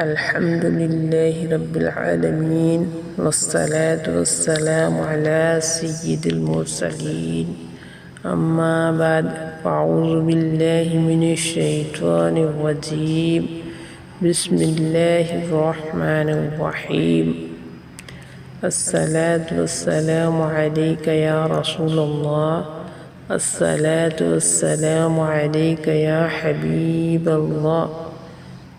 अल्हम्दुलिल्लाहि रब्बिल आलमीन वस्सलातु वस्सलामु अला सय्यिदिल मुरसलीन अम्मा बाद अऊज़ु बिल्लाहि मिनश शैतानिर रजीम बिस्मिल्लाहिर रहमानिर रहीम अस्सलातु वस्सलामु अलैका या रसूलल्लाह अस्सलातु वस्सलामु अलैका या हबीबल्लाह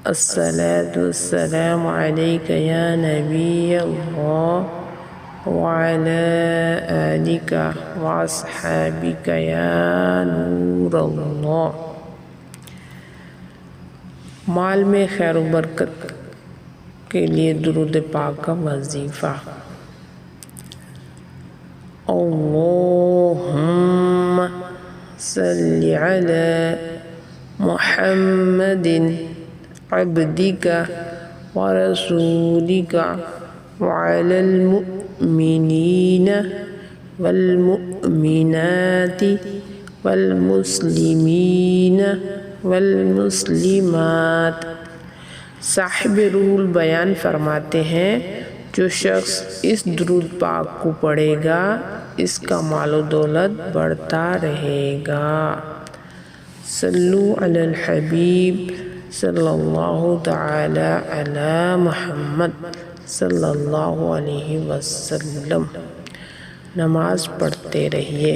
अस्सलातु वस्सलामु अलैका या नबियल्लाह व अला आलिका व अस्हाबिका या नूरल्लाह। माल में खैर बरकत के लिए दुरूद पाक का वजीफ़ा। अल्लाहुम्मा सल्लि अला मुहम्मदिन अब्दिका व रसूलिका व अलल मुअ्मिनीना वल मुअ्मिनाति वल मुस्लिमीना वल मुस्लिमात। साहिब रूहुल बयान फरमाते हैं, जो शख्स इस दुरूद पाक को पढ़ेगा इसका मालो दौलत बढ़ता रहेगा। सल्लु अलल हबीब सल्लल्लाहु तआला अला मुहम्मद सल्लल्लाहु अलैहि वसल्लम। नमाज पढ़ते रहिए।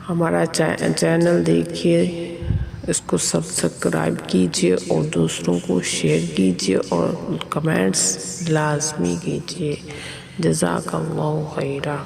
हमारा चैनल देखिए, इसको सब्सक्राइब कीजिए और दूसरों को शेयर कीजिए और कमेंट्स लाजमी कीजिए। जज़ाकल्लाहु खैरा।